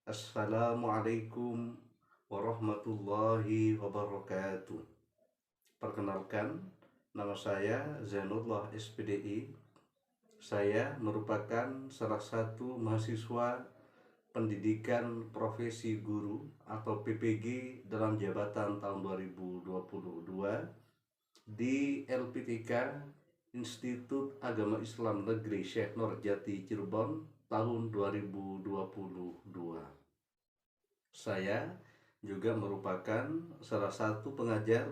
Assalamualaikum warahmatullahi wabarakatuh. Perkenalkan, nama saya Zainullah SPDI. Saya merupakan salah satu mahasiswa pendidikan profesi guru atau PPG dalam jabatan tahun 2022 di LPTK Institut Agama Islam Negeri Syekh Nurjati Cirebon tahun 2022. Saya juga merupakan salah satu pengajar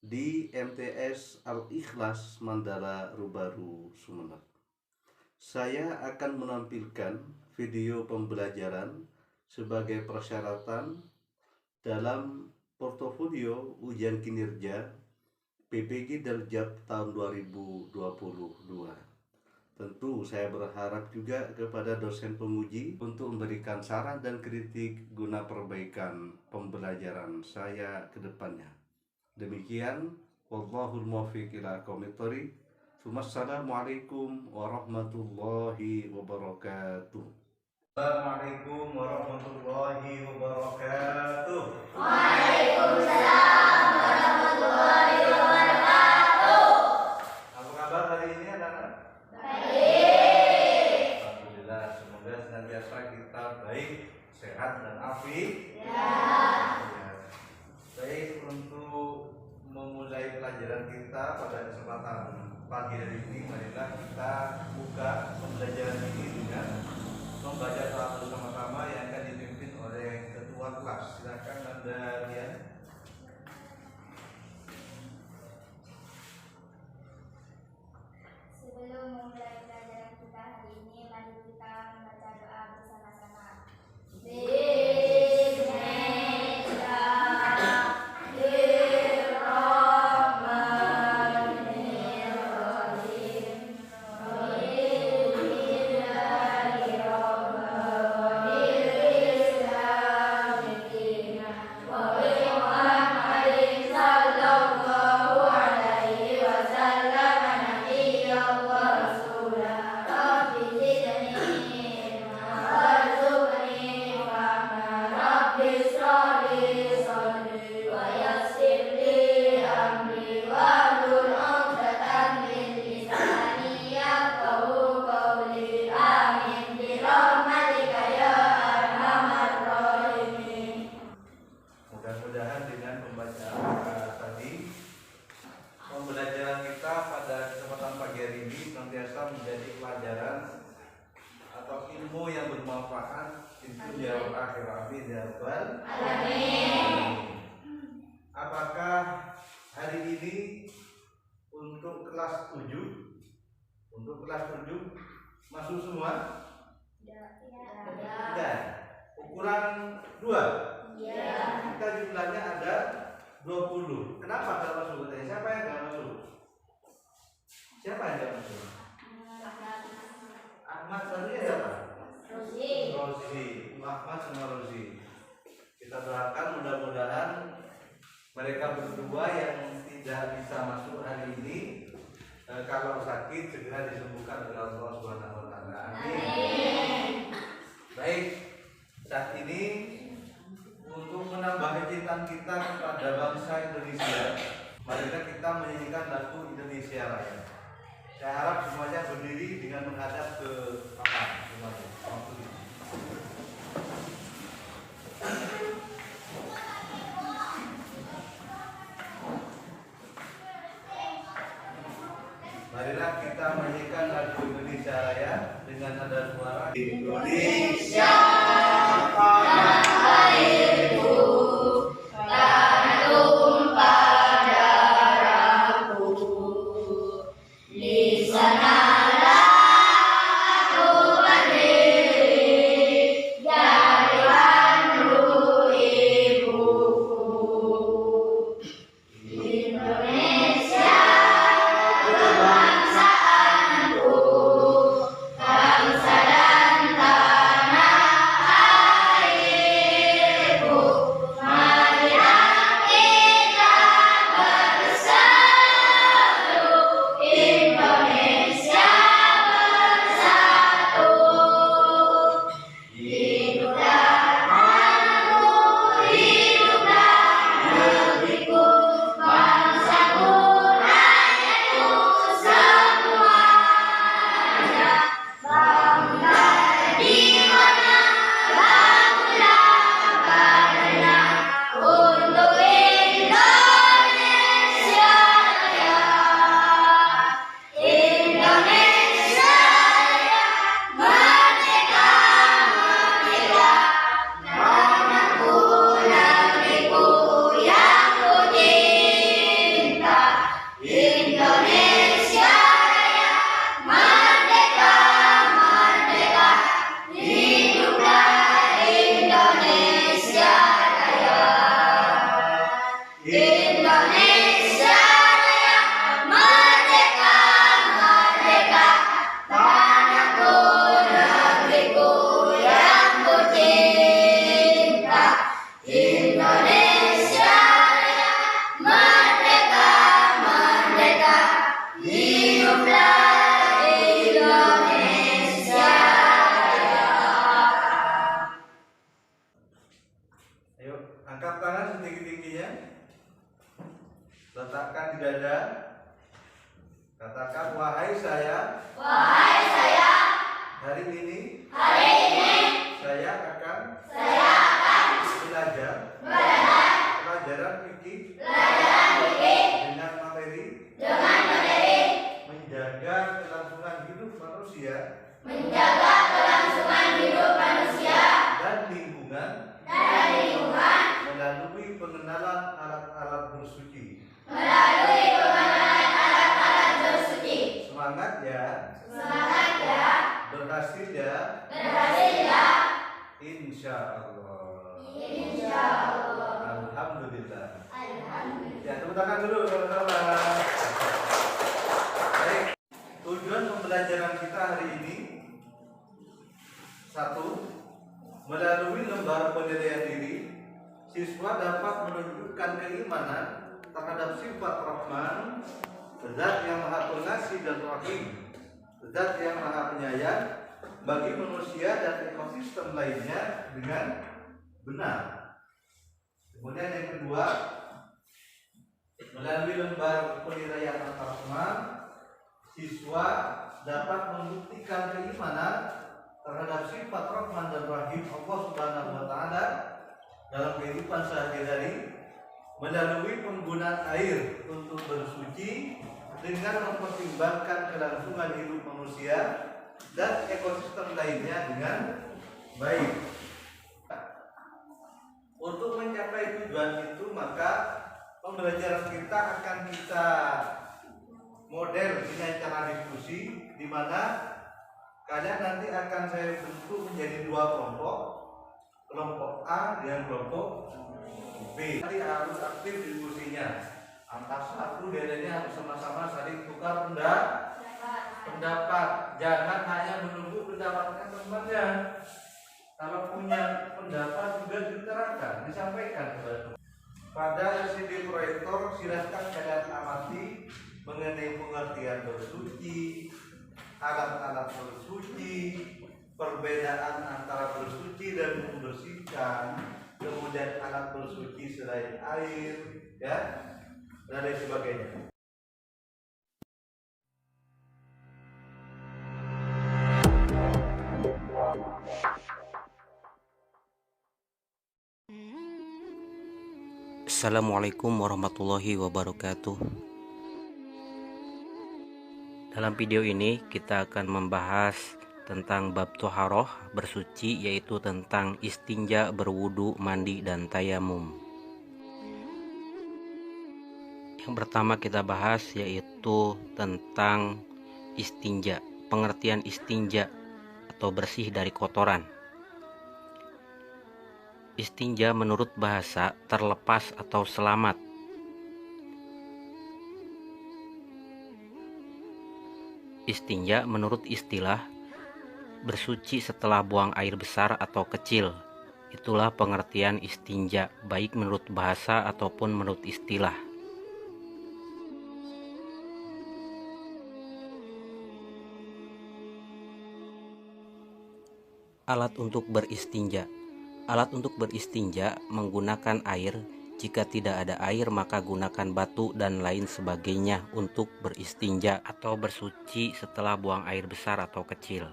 di MTS Al-Ikhlas Mandala Rubaru Sumeneb. Saya akan menampilkan video pembelajaran sebagai persyaratan dalam portofolio ujian kinerja PPG Daljab tahun 2022. Tentu saya berharap juga kepada dosen penguji untuk memberikan saran dan kritik guna perbaikan pembelajaran saya ke depannya. Demikian, wallahul muwaffiq ila aqwamit thoriq. Wassalamualaikum warahmatullahi wabarakatuh. Assalamualaikum warahmatullahi wabarakatuh. Waalaikumsalam warahmatullahi wabarakatuh. Apa kabar hari ini anak-anak? Baik. Alhamdulillah, semoga senantiasa kita baik, sehat dan afiat. Ya. Baik, untuk memulai pelajaran kita pada kesempatan pagi hari ini, marilah kita buka pembelajaran ini dengan membaca doa bersama-sama yang akan dipimpin oleh ketua kelas. Silakan Anda lihat. Sebelum memulai pelajaran kita hari ini, mari kita membaca doa bersama-sama. Mudah-mudahan dengan pembacaan tadi, pembelajaran kita pada kesempatan pagi hari ini senantiasa menjadi pelajaran atau ilmu yang bermanfaat di dunia wal akhirah. Amin ya rabbal alamin. Apakah hari ini untuk kelas 7 masuk semua? Tidak. Ukuran 2. Kita jumlahnya ada 20. Kenapa tidak masuk? Siapa yang tidak masuk? Siapa yang tidak masuk? Ahmad, tadi siapa? Rozi. Ahmad sama Rozi. Kita doakan mudah-mudahan mereka berdua yang tidak bisa masuk hari ini, kalau sakit segera disembuhkan oleh Allah Subhanahu wa taala. Amin. Baik, saat ini untuk menambah kecintaan kita kepada bangsa Indonesia, marilah kita menyanyikan lagu Indonesia Raya. Saya harap semuanya berdiri dengan menghadap ke papan semuanya. Marilah kita menyanyikan lagu Indonesia Raya dengan nada suara Indonesia. Bangsa dan tanah Indonesia Raya, merdeka, merdeka, hiduplah Indonesia Raya. Indonesia Raya, merdeka, merdeka, tanahku, negeriku yang ku cinta. Indonesia Raya, merdeka, merdeka, hiduplah Indonesia Raya. Ayo, angkat tangan setinggi-tingginya. Letakkan di dada. Katakan, wahai saya, hari ini saya akan belajar pelajaran fikih dengan materi menjaga kelangsungan hidup manusia dan lingkungan melalui pengenalan alat-alat bersuci. Semangat ya. Berhasil ya. Insya Allah. Alhamdulillah. Ya, tepuk tangan dulu teman-teman. Baik, tujuan pembelajaran kita hari ini, satu, melalui lembar penilaian diri, siswa dapat menunjukkan keimanan terhadap sifat Rahman, Zat yang Maha Pengasih dan Rahim, Zat yang Maha Penyayang bagi manusia dan ekosistem lainnya dengan benar. Kemudian yang kedua, melalui lembar penilaian Rahman, siswa dapat membuktikan keimanan terhadap sifat Rahman dan Rahim Allah Subhanahu wa Ta'ala dalam kehidupan sehari-hari melalui penggunaan air untuk bersuci dengan mempertimbangkan kelangsungan hidup manusia dan ekosistem lainnya dengan baik. Untuk mencapai tujuan itu, maka pembelajaran kita akan kita model dengan cara diskusi, di mana kalian nanti akan saya bentuk menjadi dua kelompok, kelompok A dan kelompok B. Nanti harus aktif diskusinya. Antar satu dadanya harus sama-sama saling tukar pendapat. Jangan hanya menunggu pendapatnya temannya. Kalau punya pendapat juga diutarakan, disampaikan kepada teman. Pada LCD proyektor silahkan kalian amati mengenai pengertian bersuci, alat-alat bersuci, perbedaan antara bersuci dan membersihkan, kemudian alat bersuci selain air, ya, dan lain sebagainya. Assalamualaikum warahmatullahi wabarakatuh. Dalam video ini kita akan membahas tentang bab toharoh bersuci, yaitu tentang istinja, berwudu, mandi, dan tayamum. Yang pertama kita bahas yaitu tentang istinja, pengertian istinja atau bersih dari kotoran. Istinja menurut bahasa terlepas atau selamat. Istinja menurut istilah bersuci setelah buang air besar atau kecil. Itulah pengertian istinja, baik menurut bahasa ataupun menurut istilah. Alat untuk beristinja. Alat untuk beristinja menggunakan air. Jika tidak ada air, maka gunakan batu dan lain sebagainya untuk beristinja atau bersuci setelah buang air besar atau kecil.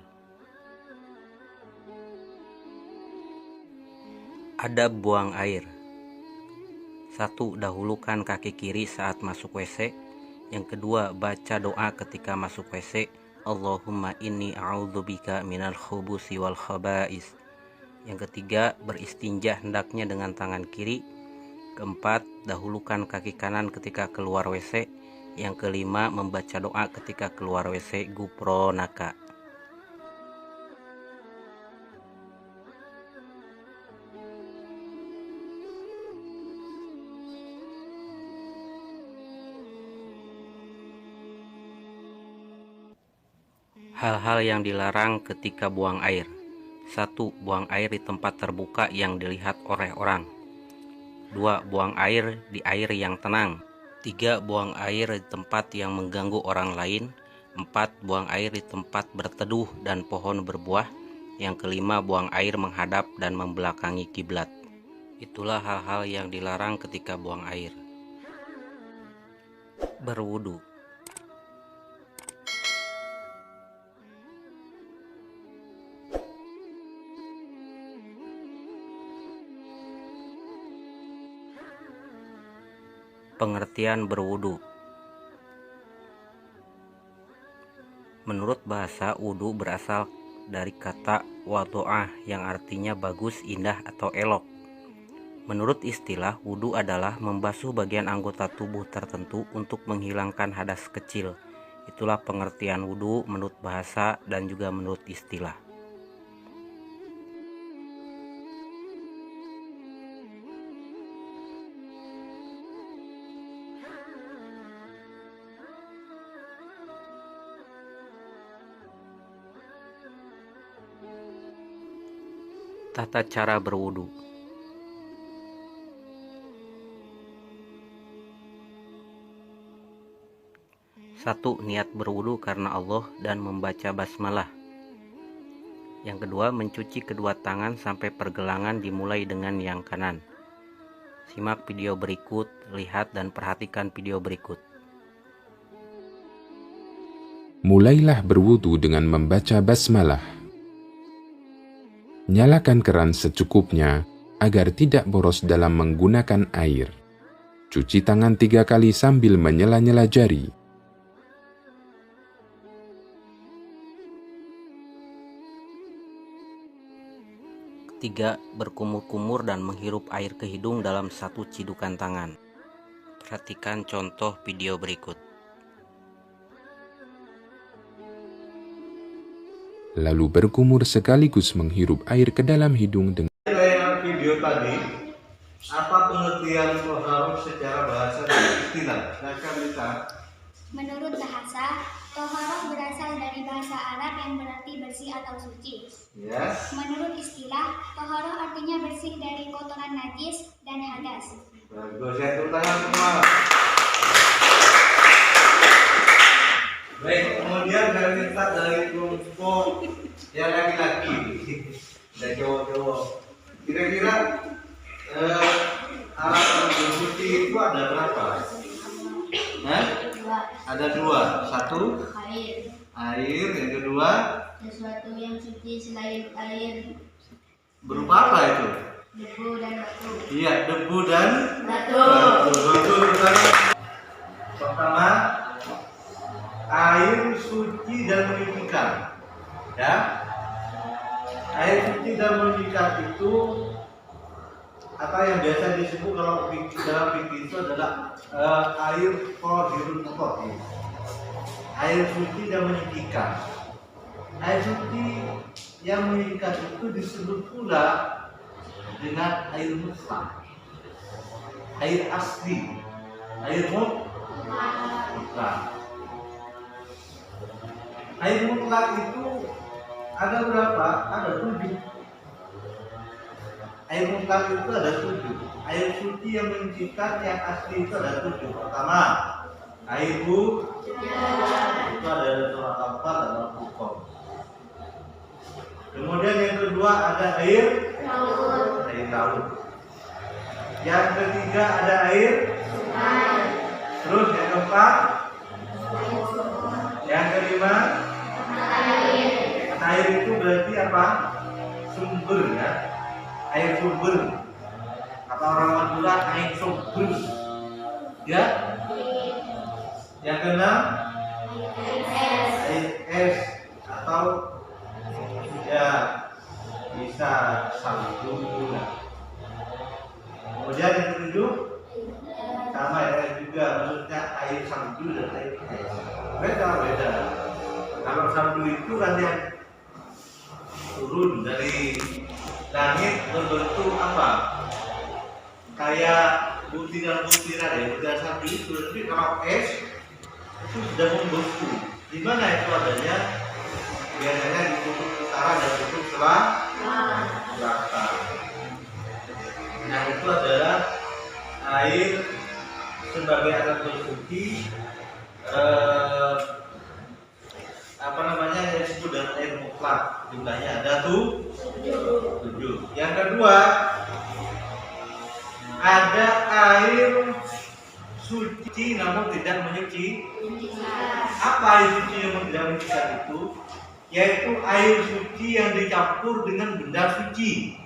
Adab buang air. 1. Dahulukan kaki kiri saat masuk WC. Yang kedua, baca doa ketika masuk WC. Allahumma inni a'udzubika minal khubusi wal khaba'is. Yang ketiga, beristinja hendaknya dengan tangan kiri. Keempat, dahulukan kaki kanan ketika keluar WC. Yang kelima, membaca doa ketika keluar WC, gupronaka. Hal-hal yang dilarang ketika buang air. 1. Buang air di tempat terbuka yang dilihat oleh orang. 2. Buang air di air yang tenang. 3. Buang air di tempat yang mengganggu orang lain. 4. Buang air di tempat berteduh dan pohon berbuah. Yang kelima, buang air menghadap dan membelakangi kiblat. Itulah hal-hal yang dilarang ketika buang air. Berwudu. Pengertian berwudu. Menurut bahasa, wudu berasal dari kata wado'ah yang artinya bagus, indah, atau elok. Menurut istilah, wudu adalah membasuh bagian anggota tubuh tertentu untuk menghilangkan hadas kecil. Itulah pengertian wudu menurut bahasa dan juga menurut istilah. Tata cara berwudu. Satu, niat berwudu karena Allah dan membaca basmalah. Yang kedua, mencuci kedua tangan sampai pergelangan dimulai dengan yang kanan. Simak video berikut, lihat dan perhatikan video berikut. Mulailah berwudu dengan membaca basmalah. Nyalakan keran secukupnya agar tidak boros dalam menggunakan air. Cuci tangan 3 kali sambil menyela-nyela jari. Ketiga, berkumur-kumur dan menghirup air ke hidung dalam 1 cidukan tangan. Perhatikan contoh video berikut. Lalu berkumur sekaligus menghirup air ke dalam hidung dengan Dalam video tadi, apa pengertian toharoh secara bahasa dan istilah? Silakan Lita. Menurut bahasa, toharoh berasal dari bahasa Arab yang berarti bersih atau suci. Yes. Menurut istilah, toharoh artinya bersih dari kotoran najis dan hadas. Bagus, ya, tepuk tangan semua. Baik, kemudian dari kita dari kelompok yang laki-laki dan cowok-cowok. Kira-kira alat bersuci itu ada berapa? Ada 2. 1 air, yang kedua Sesuatu yang suci selain air, berupa apa itu? debu dan batu. Iya, debu dan Batu. betul. Pertama, air suci dan menyucikan. Ya, air suci dan menyucikan itu apa yang biasa disebut kalau dalam fikih itu adalah air tahirun mutahhir. Air suci dan menyucikan. Air suci yang menyucikan itu disebut pula dengan air mutlak, air asli, air mutlak. Air mutlak itu ada berapa? Ada 7. Air mutlak itu ada 7. Air suci yang menyucikan yang asli itu ada 7. Pertama, air hujan. Itu ada surat Al-Fat dan Al-Furqan. Kemudian yang kedua ada air laut. Yang ketiga ada air sungai. Terus yang keempat, yang kelima, air itu berarti apa? Sumber, ya. Air sumber. Kata orang Madura, air sumber. Ya. Yang keenam, air es atau ya bisa sabun. Kemudian yang ketujuh sama ya, juga, maksudnya air salju dan air es. Beda. Kalau salju itu kan yang turun dari langit berbentuk apa? Kayak butiran-butiran ya, butiran salju itu. Tapi kalau es itu sudah membeku. Di mana itu adanya? Biasanya di kutub utara dan kutub selatan. Nah itu adalah air sebagai alat bersuci, yang disebut dengan air mutlak. Jumlahnya ada 7. Yang kedua, ada air suci namun tidak menyucikan. Apa air suci namun tidak menyucikan itu? Yaitu air suci yang dicampur dengan benda suci,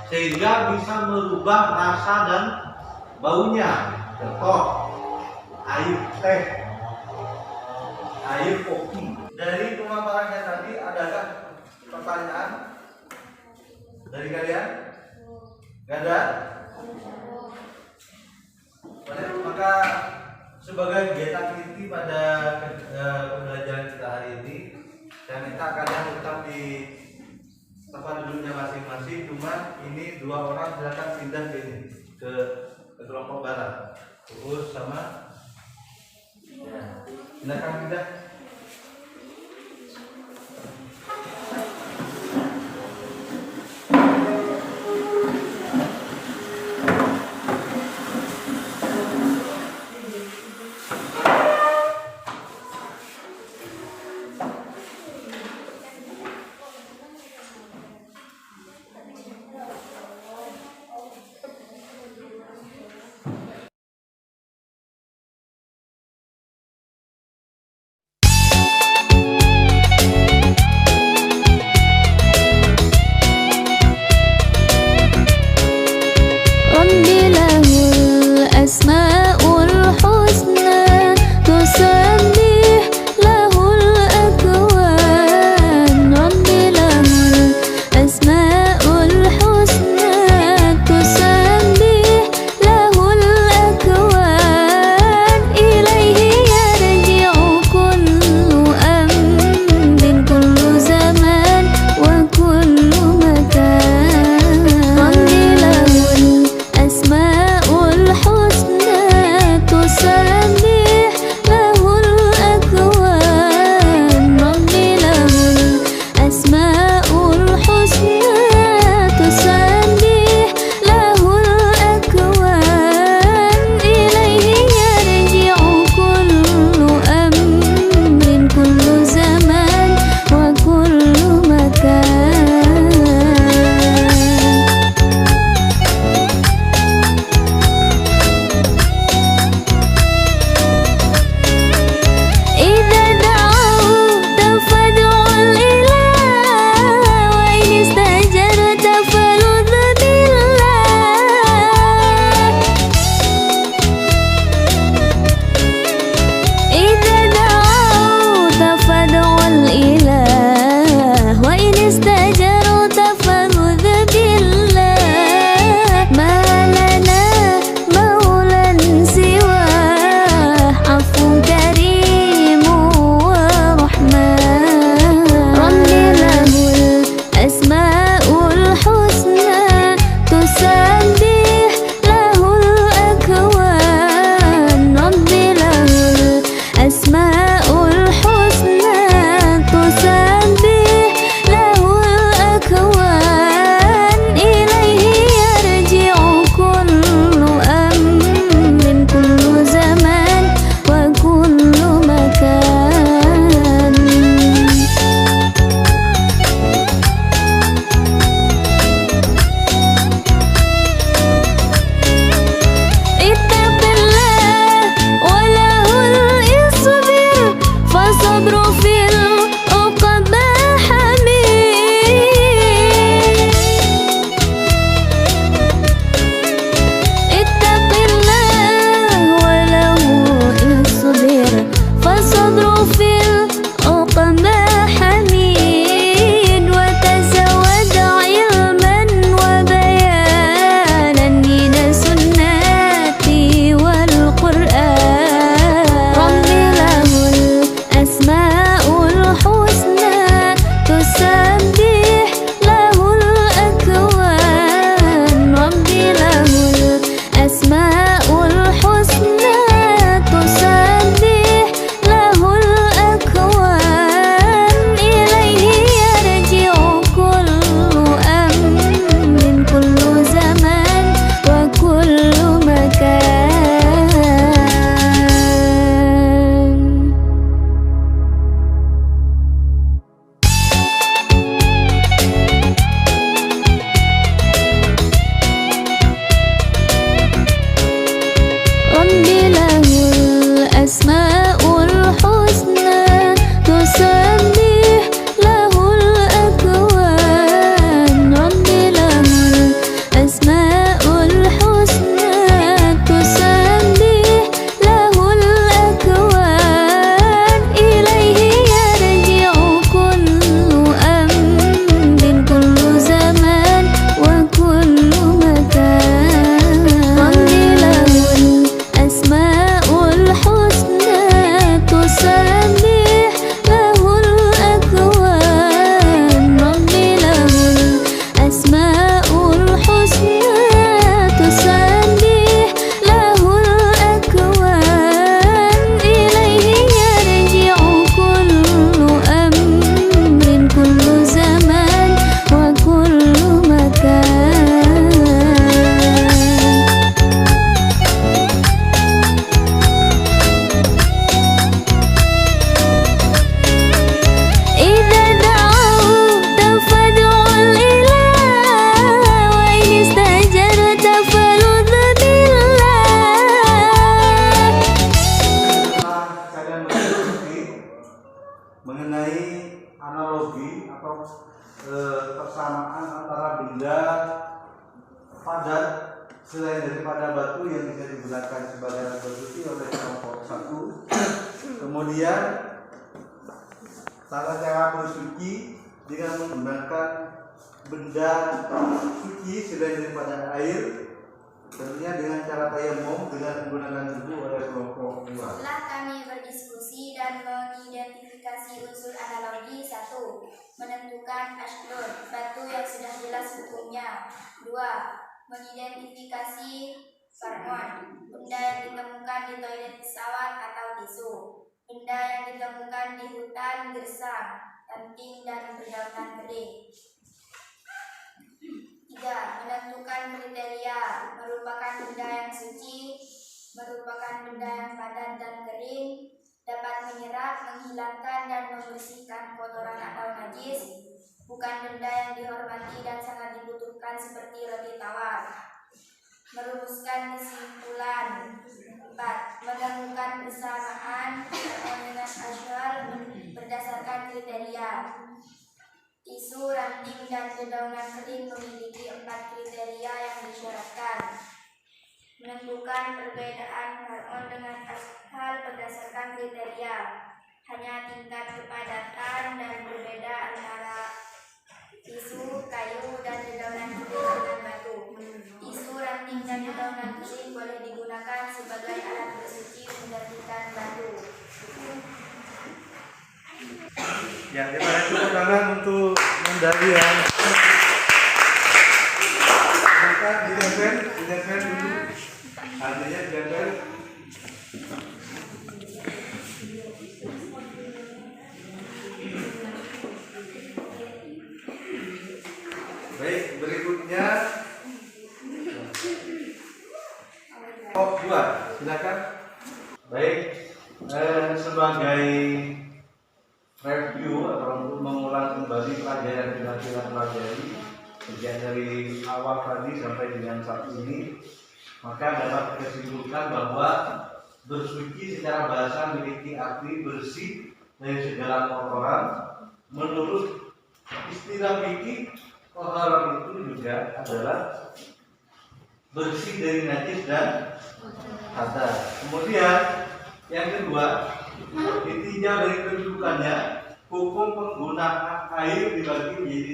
sehingga bisa merubah rasa dan baunya. Contoh, air teh, air kopi. Dari pemaparannya tadi, adakah pertanyaan dari kalian? Gak ada? Maka sebagai kegiatan inti pada pembelajaran kita hari ini, saya minta kalian tetap di tempat duduknya masing-masing. Cuma ini 2 orang silakan pindah ke ini, ke kelompok barat. Terus sama, silakan pindah. mengenai analogi atau persamaan antara benda padat selain daripada batu yang bisa digunakan sebagai alat bersuci oleh kelompok satu. Kemudian tata cara bersuci dengan menggunakan benda suci selain daripada air, tentunya dengan cara tayamum dengan menggunakan wudhu oleh kelompok dua. Setelah kami berdiskusi dan mengidentifikasi unsur analogi. 1. Menentukan ashlun, batu yang sudah jelas hukumnya. 2. Mengidentifikasi farmon, benda yang ditemukan di toilet pesawat atau tisu, benda yang ditemukan di hutan gersang, ranting dan dedaunan kering. 3. Menentukan kriteria, merupakan benda yang suci, merupakan benda yang padat dan kering, dapat menyerap, menghilangkan dan membersihkan kotoran atau najis, bukan benda yang dihormati dan sangat dibutuhkan seperti roti tawar. Merumuskan kesimpulan. 4. Menemukan kesamaan dengan asyal berdasarkan kriteria. Tisu, ranting, dan dedaunan kering memiliki 4 kriteria yang disyaratkan. Menentukan perbedaan harmon dengan ashal berdasarkan kriteria. Hanya tingkat kepadatan dan berbeda antara tisu, kayu, dan dedaunan kering dengan batu. Tisu, ranting, dan dedaunan kering boleh digunakan sebagai alat bersuci menggantikan batu. Ya, kita tepuk tangan untuk mendali ya. Kita didempel dulu. Artinya didempel. Baik, berikutnya kelompok 2, silakan. Baik, sebagai review atau untuk mengulang kembali pelajaran yang kita pelajari sejak dari awal tadi sampai dengan saat ini, maka dapat kita simpulkan bahwa bersuci secara bahasa memiliki arti bersih dari segala kotoran. Menurut istilah fikih, toharoh itu juga adalah bersih dari najis dan hadas. Kemudian yang kedua, ditinjau dari kedudukannya, hukum penggunaan air dibagi menjadi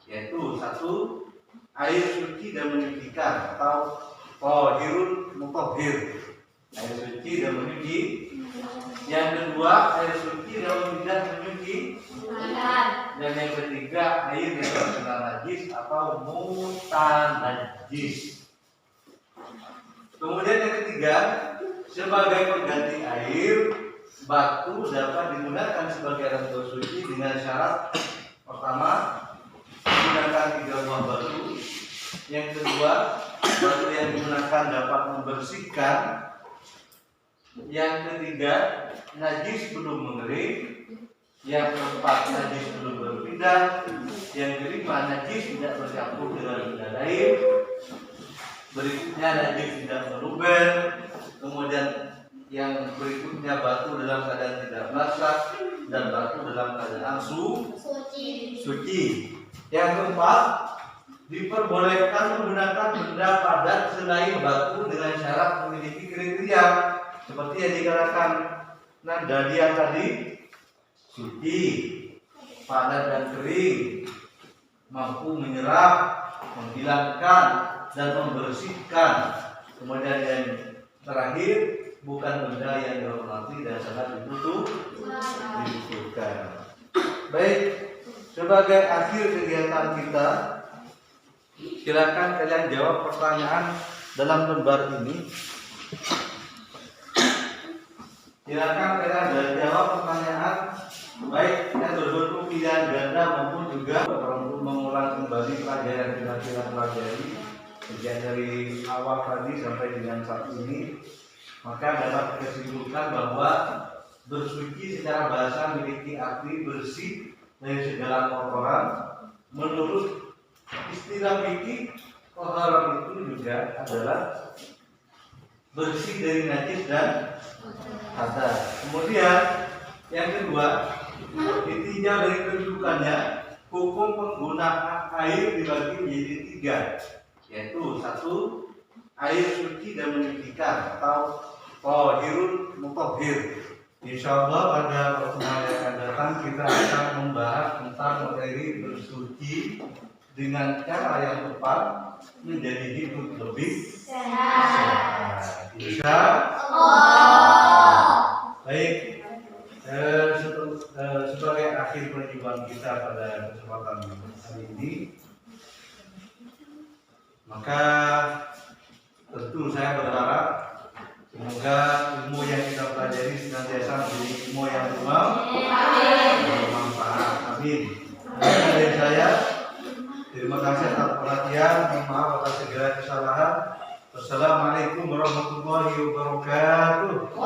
3, yaitu 1. Air suci dan menyucikan atau thahirun mutahhir, air suci dan menyuci. Yang kedua, air suci dan menyuci. Dan yang ketiga, air yang terkena najis atau mutanajis. Kemudian yang ketiga, sebagai pengganti air, batu dapat digunakan sebagai alat bersuci dengan syarat: pertama, menggunakan 3 buah batu. Yang kedua, batu yang digunakan dapat membersihkan. Yang ketiga, najis belum mengering. Yang keempat, najis belum berpindah. Yang kelima, najis tidak bercampur dengan benda lain. Berikutnya, najis tidak meluber. Kemudian yang berikutnya, batu dalam keadaan tidak basah dan batu dalam keadaan suci. Yang keempat, diperbolehkan menggunakan benda padat selain batu dengan syarat memiliki kriteria seperti yang dikatakan Nadia tadi: suci, padat dan kering, mampu menyerap, menghilangkan dan membersihkan. Kemudian yang terakhir, bukan benda yang dihormati dan sangat dibutuhkan. Baik, sebagai akhir kegiatan kita, silakan kalian jawab pertanyaan dalam lembar ini. Silakan kalian jawab pertanyaan baik yang berbentuk pilihan ganda maupun juga untuk mengulang kembali pelajaran yang kita pelajari sejak dari awal tadi sampai dengan saat ini. Maka dapat kita simpulkan bahwa bersuci secara bahasa memiliki arti bersih dari segala kotoran. Menurut istilah fikih, toharoh itu juga adalah bersih dari najis dan hadas. Kemudian yang kedua, Intinya dari kedudukannya, hukum penggunaan air dibagi menjadi 3, yaitu 1. Air suci dan menyucikan atau thahirun mutahhir. Insyaallah pada pertemuan yang akan datang kita akan membahas tentang materi bersuci dengan cara yang tepat menjadi hidup lebih sehat. Insyaallah. Baik, sebagai akhir perjumpaan kita pada kesempatan hari ini, maka tentu saya berharap semoga ilmu yang kita pelajari senantiasa menjadi ilmu yang bermanfaat. Amin. Dari saya, terima kasih atas perhatian. Mohon maaf atas segala kesalahan. Wassalamualaikum warahmatullahi wabarakatuh.